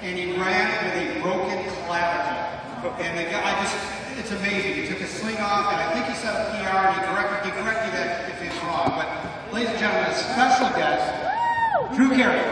and he ran with a broken clavicle. And the guy it's amazing. He took his sling off, and I think he set a PR, and he corrected that if it's wrong. But, ladies and gentlemen, a special guest, Carey.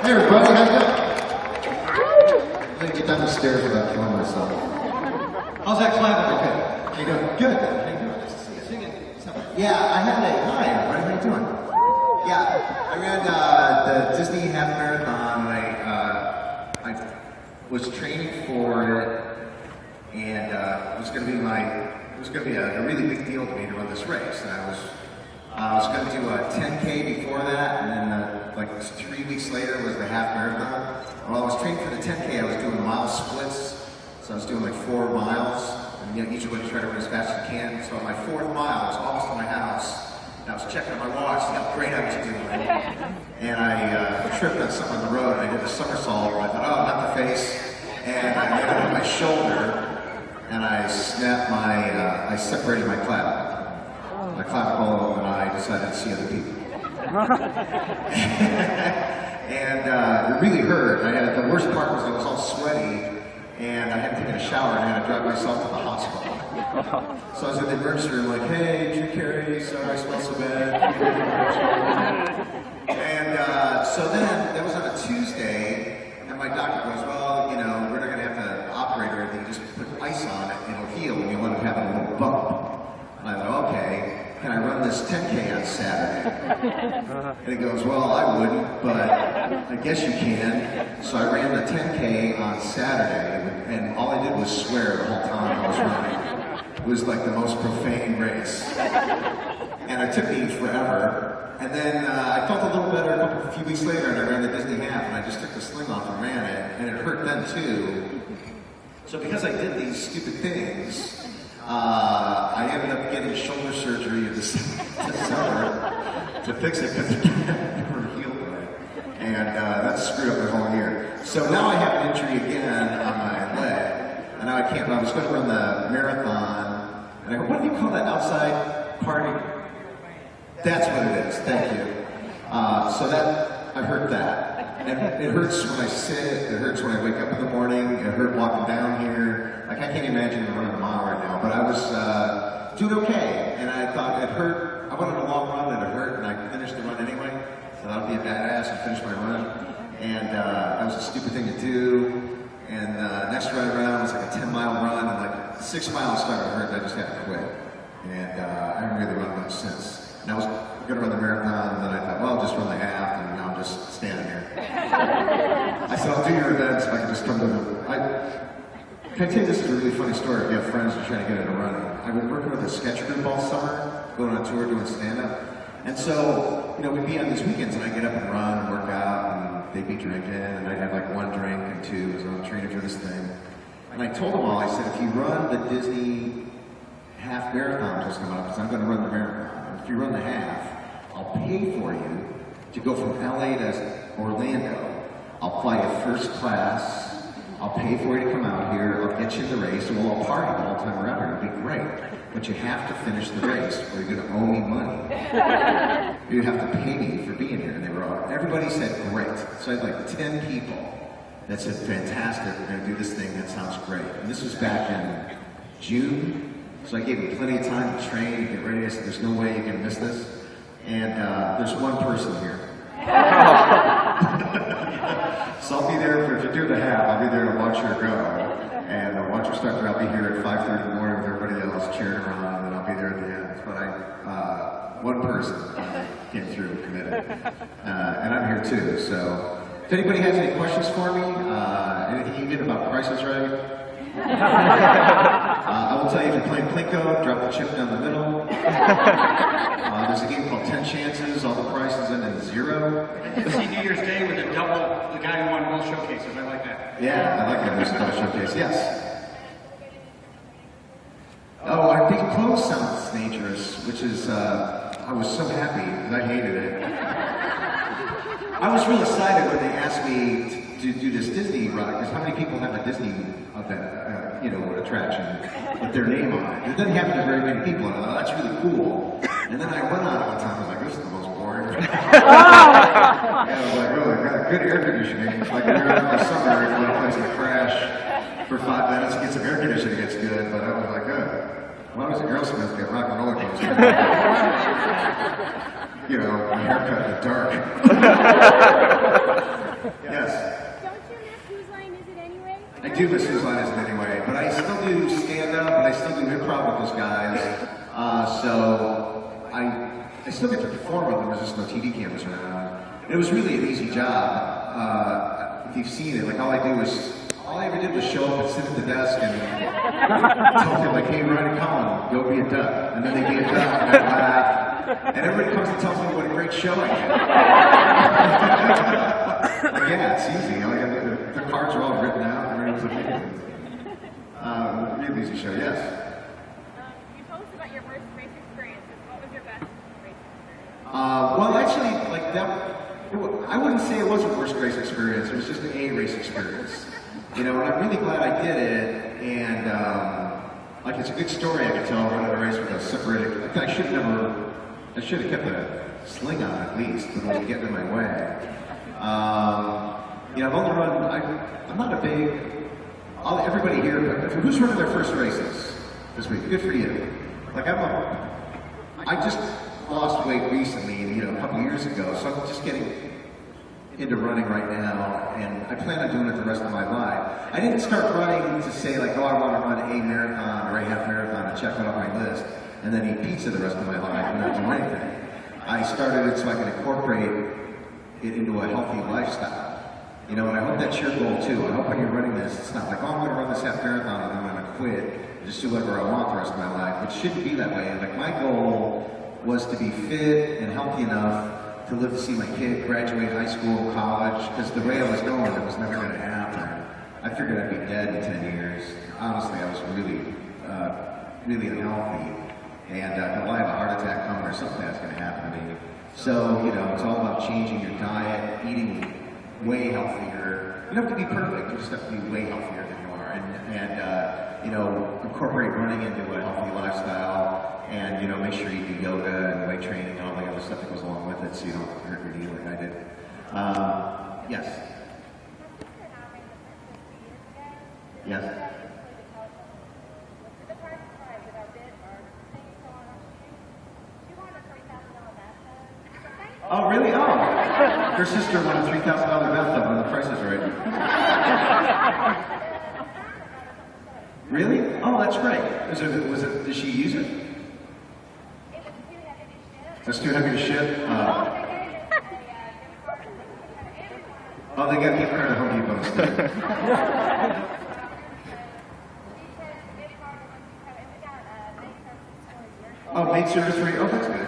Hey everybody, how's it going? I'm gonna get down the stairs without killing myself. How's that clavicle? Okay. How you doing? Good. How you doing? Nice to see you. Singing. Yeah, I had hi everybody, how you doing? Yeah, I ran the Disney half marathon. I was training for it, and it was going to be a really big deal to me to run this race. And I was going to do a 10K before that, and then like 3 weeks later was the half marathon. While I was training for the 10K, I was doing mile splits, so I was doing like 4 miles, and each one try to run as fast as you can. So on my 4th mile, I was almost to my house. And I was checking my watch, see how great I was doing. And I tripped on something on the road, and I did a somersault, and I thought, oh, not the face. And I landed on my shoulder, and I snapped I separated my clavicle, and I decided to see other people. And it really hurt. The worst part was I was all sweaty, and I hadn't taken a shower, and I had to drive myself to the hospital. So I was in the emergency room like, hey, Carey, sorry I smell so bad. And so then, that was on a Tuesday, and my doctor goes, well, we're not going to have to operate or anything, just put ice on it, and it'll heal, and you'll end up having a little bump. And I thought, okay, can I run this 10K on Saturday? And he goes, well, I wouldn't, but I guess you can. So I ran the 10K on Saturday, and all I did was swear the whole time I was running. It was like the most profane race. And it took me forever. And then I felt a little better a few weeks later, and I ran the Disney half, and I just took the sling off and ran it, and it hurt then too. So because I did these stupid things, I ended up getting shoulder surgery in December to fix it because it never healed right. And that screwed up my whole year. So now I have an injury again on my leg, and now I can't run. I was going to run the marathon, and I go, what do you call that outside party? That's what it is, thank you. So I heard that. And it hurts when I sit, it hurts when I wake up in the morning, it hurt walking down here. Like I can't imagine running a mile right now, but I was doing okay. And I thought it hurt, I wanted a long run and it hurt, and I finished the run anyway. So that'll be a badass and finish my run. And that was a stupid thing to do. And next run around was like a 10-mile run, and like 6 miles started to hurt, and I just had to quit. And I haven't really run much since. And I was going to run the marathon, and then I thought, well, I'll just run the half, and now I'm just standing here. I said, I'll do your events if I can just come to them. Can I tell you, this is a really funny story if you have friends who are trying to get into running. I've been working with a sketch group all summer, going on tour, doing stand-up. And so, we'd be on these weekends, and I'd get up and run and work out, and they'd be drinking, and I'd have like 1 drink and 2 as I'm training for this thing. And I told them all, I said, if you run the Disney half marathon just coming up, because I'm going to run the marathon. If you run the half, I'll pay for you to go from LA to Orlando. I'll fly you first class. I'll pay for you to come out here. I'll get you in the race, and we'll all party the whole time around here. It'll be great. But you have to finish the race, or you're going to owe me money. You have to pay me for being here. And everybody said great. So I had like 10 people that said, fantastic, we're going to do this thing. That sounds great. And this was back in June. So I gave them plenty of time to train and get ready. I said, there's no way you're going to miss this. And there's one person here. So I'll be there if you do the half, I'll be there to watch her go. And I'll watch her start there. I'll be here at 5:30 in the morning with everybody else cheering her on, and I'll be there at the end. But one person came through and committed. And I'm here too. So if anybody has any questions for me, anything you did about Price is Right, I will tell you, if you're playing Plinko, drop the chip down the middle. There's a game called 10 Chances, all the prizes end in 0. See New Year's Day with the guy who won both showcases, I like that. Yeah, I like that there's a double showcase, yes. Oh, our big clothes sounds dangerous, which is, I was so happy, because I hated it. I was real excited when they asked me to do this Disney ride, because how many people have a Disney event, attraction with their name on it? It doesn't happen to very many people, and I thought, that's really cool. And then I went on it one time, I was like, this is the most boring. I was like, oh, I got good air conditioning. It's like we were out in the summer, we went to a place to crash for 5 minutes, get some air conditioning, it's good. But I was like, why was Aerosmith get rock and roller coaster? You know, my haircut in the dark. Yes. Don't you miss Whose Line Is It Anyway? I do miss Whose Line Is It Anyway, but I still do stand-up, and I still do improv with those guys. So I still get to perform with them, there's just no TV cameras around. It was really an easy job. If you've seen it, like all I ever did was show up and sit at the desk and tell them like, hey, Ryan, come on, go be a duck. And then they'd be a duck, and I'd laugh. And everybody comes and tells me what a great show I did. Like, yeah, it's easy. The cards are all written out. Really easy show, yes. You told us about your worst race experiences. What was your best race experience? Well, actually, like that, I wouldn't say it was a worst race experience. It was just an A race experience. You know, and I'm really glad I did it. And like, it's a good story I could tell running a race with a separated. I should have kept a sling on at least, but it was getting in my way. You know, I've only run. I'm not a big. Everybody here, who's running their first races this week? Good for you. Like I just lost weight recently, you know, a couple years ago, so I'm just getting into running right now, and I plan on doing it the rest of my life. I didn't start running to say like, oh, I want to run a marathon or a half marathon and check it off my list, and then eat pizza the rest of my life and not do anything. I started it so I can incorporate it into a healthy lifestyle. You know, and I hope that's your goal too. I hope when you're running this, it's not like, oh, I'm going to run this half marathon and then I'm going to quit and just do whatever I want the rest of my life. It shouldn't be that way. Like, my goal was to be fit and healthy enough to live to see my kid graduate high school, college, because the way I was going, it was never going to happen. I figured I'd be dead in 10 years. Honestly, I was really, really unhealthy. And well, I have a heart attack coming or something that's going to happen to me. So, you know, it's all about changing your diet, eating way healthier. You don't have to be perfect, you just have to be way healthier than you are. And you know, incorporate running into a healthy lifestyle, and, you know, make sure you do yoga and weight training and all the other stuff that goes along with it so you don't hurt your knee like I did. Yes? Yes? Oh, really? Oh. Her sister won a $3,000 bathtub when the price is right. Really? Oh, that's great. Did she use it? That's too heavy to ship? Oh, they got gift card at Home Depot instead. Oh, maid service for you? Oh, that's good.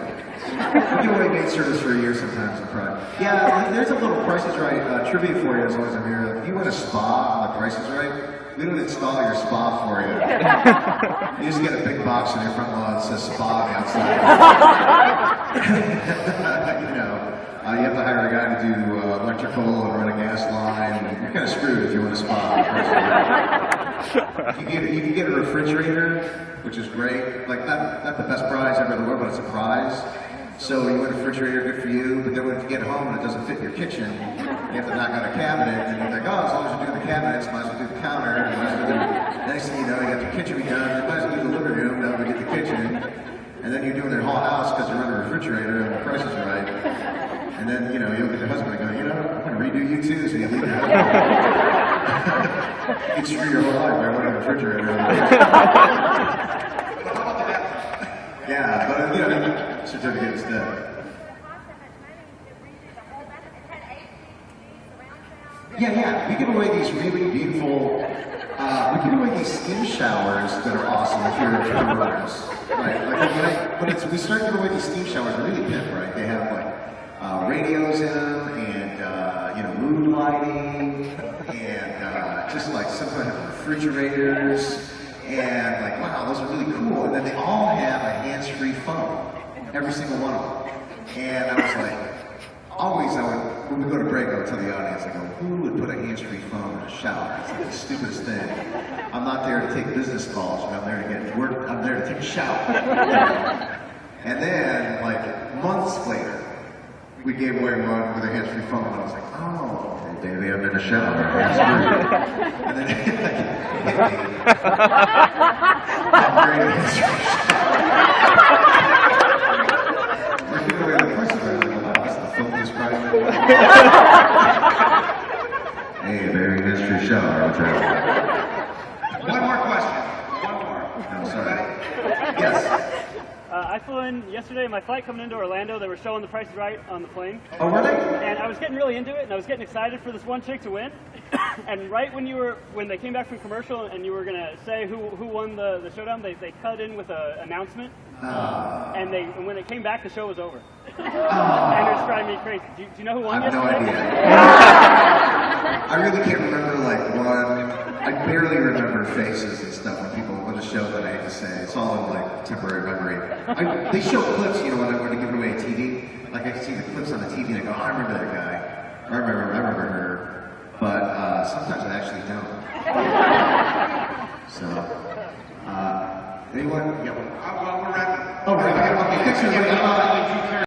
We give away maid service for a year sometimes, I'm proud. Yeah, there's a little Price is Right trivia for you as long as I'm here. If you want a spa on the Price is Right, we don't install your spa for you. You just get a big box in your front lawn that says spa on the outside. You know, you have to hire a guy to do electrical and run a gas line. You're kind of screwed if you want a spa on the Price is Right. You can get a refrigerator, which is great. Like, not the best prize ever in the world, but it's a prize. So you win a refrigerator, good for you, but then when you get home and it doesn't fit your kitchen, you have to knock out a cabinet, and you're like, oh, as long as you do the cabinets, might as well do the counter, and might as well do next thing you know, you got the kitchen redone, you might as well do the living room, now we get the kitchen, and then you're doing their whole house because you're on a refrigerator and the price is right. And then, you know, you look at your husband and go, you know, I'm going to redo you too, so you leave the house. You screw your whole life by running a refrigerator. Yeah, but, you know, certificate instead. Yeah, we give away these really beautiful, we give away these skin showers that are awesome if you're runners. Right, like we start giving away these steam showers, they're really pimp, right? They have like radios in them, and you know, mood lighting, and just like some kind of refrigerators, and like, wow, those are really cool. And then they all have a hands-free phone, every single one of them. And I was like, when we go to break, I would tell the audience, I go, who would put a hands-free phone in a shower? It's like the stupidest thing. I'm not there to take business calls, I'm there to get work, I'm there to take a shower. And then, like, months later, we gave away one with a hands-free phone, and I was like, oh, okay, baby, I'm in a shower. That's great. And then upgraded hands-free shower. We're giving away the price of it. I'm like, wow, that's the filthiest price. Hey, baby, hands-free shower. What's happening? One more question. One more. I'm sorry. Yes. I flew in yesterday. My flight coming into Orlando, they were showing The Price is Right on the plane. Oh, really? And I was getting really into it, and I was getting excited for this one chick to win. And right when they came back from commercial, and you were gonna say who won the showdown, they cut in with an announcement. And when they came back, the show was over. And it was driving me crazy. Do you know who won I have no yesterday? idea. I really can't remember like one. I barely remember faces and stuff when the show that I hate to say. It's all in like temporary memory. They show clips, you know, when they're giving away a TV. Like I can see the clips on the TV and I go, oh, I remember that guy. I remember her. But sometimes I actually don't. So, anyone? Yeah. Well, we're at. Oh, right. Okay.